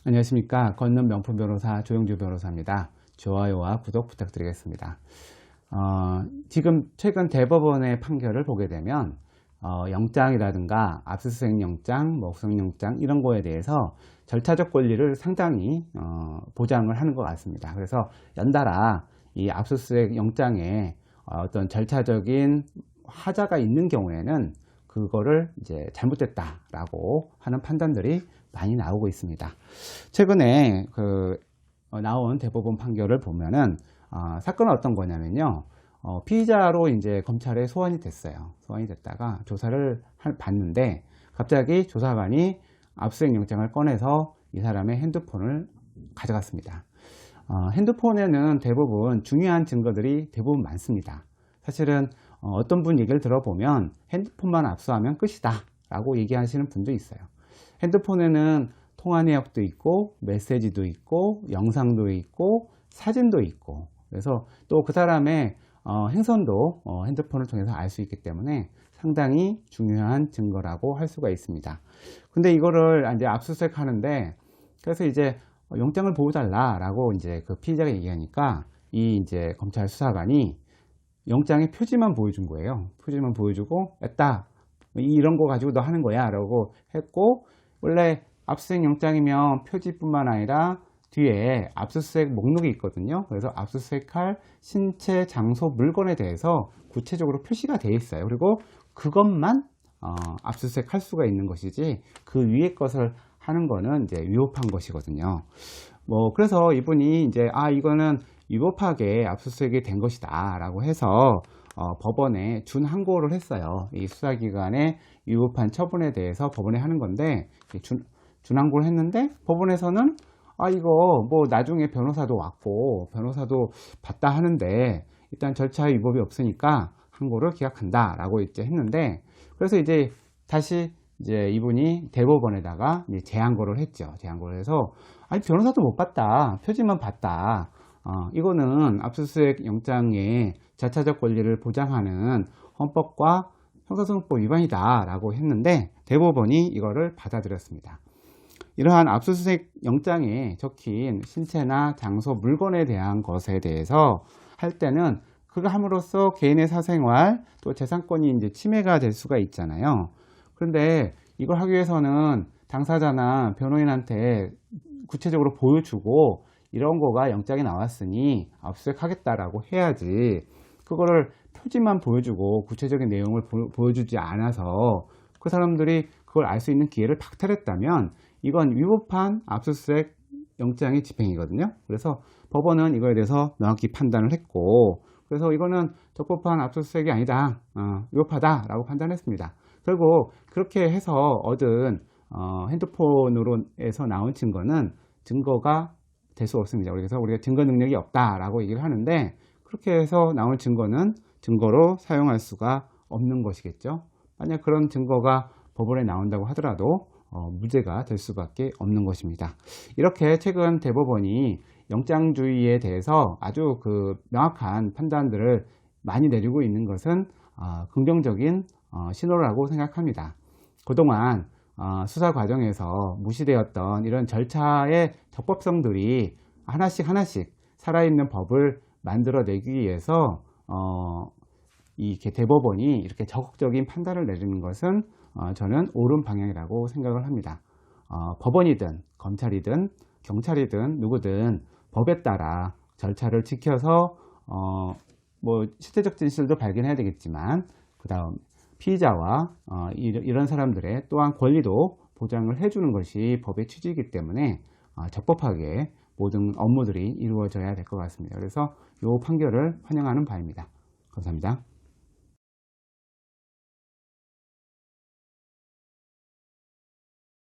안녕하십니까. 걷는 명품 변호사 조영주 변호사입니다. 좋아요와 구독 부탁드리겠습니다. 지금 최근 대법원의 판결을 보게 되면 영장이라든가 압수수색 영장, 구속영장 이런 거에 대해서 절차적 권리를 상당히 보장을 하는 것 같습니다. 그래서 연달아 이 압수수색 영장에 어떤 절차적인 하자가 있는 경우에는 그거를 이제 잘못됐다라고 하는 판단들이 많이 나오고 있습니다. 최근에 나온 대법원 판결을 보면은 사건은 어떤 거냐면요. 피의자로 이제 검찰에 소환이 됐어요. 소환이 됐다가 조사를 받는데 갑자기 조사관이 압수수색 영장을 꺼내서 이 사람의 핸드폰을 가져갔습니다. 핸드폰에는 대부분 중요한 증거들이 대부분 많습니다. 사실은 어떤 분 얘기를 들어보면 핸드폰만 압수하면 끝이다 라고 얘기하시는 분도 있어요. 핸드폰에는 통화 내역도 있고 메시지도 있고 영상도 있고 사진도 있고, 그래서 또 그 사람의 행선도 핸드폰을 통해서 알 수 있기 때문에 상당히 중요한 증거라고 할 수가 있습니다. 근데 이거를 이제 압수수색 하는데, 그래서 이제 영장을 보여달라 라고 이제 그 피의자가 얘기하니까 이 이제 검찰 수사관이 영장의 표지만 보여준 거예요. 표지만 보여주고 했다, 이런 거 가지고 너 하는 거야 라고 했고, 원래 압수수색 영장이면 표지뿐만 아니라 뒤에 압수수색 목록이 있거든요. 그래서 압수수색할 신체, 장소, 물건에 대해서 구체적으로 표시가 되어 있어요. 그리고 그것만 압수수색할 수가 있는 것이지 그 위에 것을 하는 거는 이제 위법한 것이거든요. 그래서 이분이 이제 이거는 위법하게 압수수색이 된 것이다 라고 해서 법원에 준항고를 했어요. 이 수사기관의 위법한 처분에 대해서 법원에 하는 건데, 준항고를 했는데 법원에서는 이거 나중에 변호사도 왔고 변호사도 봤다 하는데 일단 절차에 위법이 없으니까 항고를 기각한다 라고 이제 했는데, 그래서 이제 다시 이제 이분이 대법원에다가 이제 재항고를 했죠. 재항고를 해서 변호사도 못 봤다, 표지만 봤다, 이거는 압수수색 영장의 절차적 권리를 보장하는 헌법과 형사소송법 위반이다 라고 했는데 대법원이 이거를 받아들였습니다. 이러한 압수수색 영장에 적힌 신체나 장소, 물건에 대한 것에 대해서 할 때는 그거 함으로써 개인의 사생활 또 재산권이 이제 침해가 될 수가 있잖아요. 그런데 이걸 하기 위해서는 당사자나 변호인한테 구체적으로 보여주고 이런 거가 영장에 나왔으니 압수수색 하겠다라고 해야지, 그거를 표지만 보여주고 구체적인 내용을 보여주지 않아서 그 사람들이 그걸 알 수 있는 기회를 박탈했다면 이건 위법한 압수수색 영장의 집행이거든요. 그래서 법원은 이거에 대해서 명확히 판단을 했고, 그래서 이거는 적법한 압수수색이 아니다, 위법하다 라고 판단했습니다. 결국 그렇게 해서 얻은 핸드폰으로에서 나온 증거는 증거가 될 수 없습니다. 그래서 우리가 증거 능력이 없다라고 얘기를 하는데, 그렇게 해서 나온 증거는 증거로 사용할 수가 없는 것이겠죠. 만약 그런 증거가 법원에 나온다고 하더라도 무죄가 될 수밖에 없는 것입니다. 이렇게 최근 대법원이 영장주의에 대해서 아주 명확한 판단들을 많이 내리고 있는 것은 긍정적인 신호라고 생각합니다. 그동안 수사 과정에서 무시되었던 이런 절차의 적법성들이 하나씩 살아있는 법을 만들어내기 위해서 이 대법원이 이렇게 적극적인 판단을 내리는 것은 저는 옳은 방향이라고 생각을 합니다. 법원이든 검찰이든 경찰이든 누구든 법에 따라 절차를 지켜서 실체적 진실도 발견해야 되겠지만, 그 다음 피의자와 이런 사람들의 또한 권리도 보장을 해주는 것이 법의 취지이기 때문에 적법하게 모든 업무들이 이루어져야 될 것 같습니다. 그래서 이 판결을 환영하는 바입니다. 감사합니다.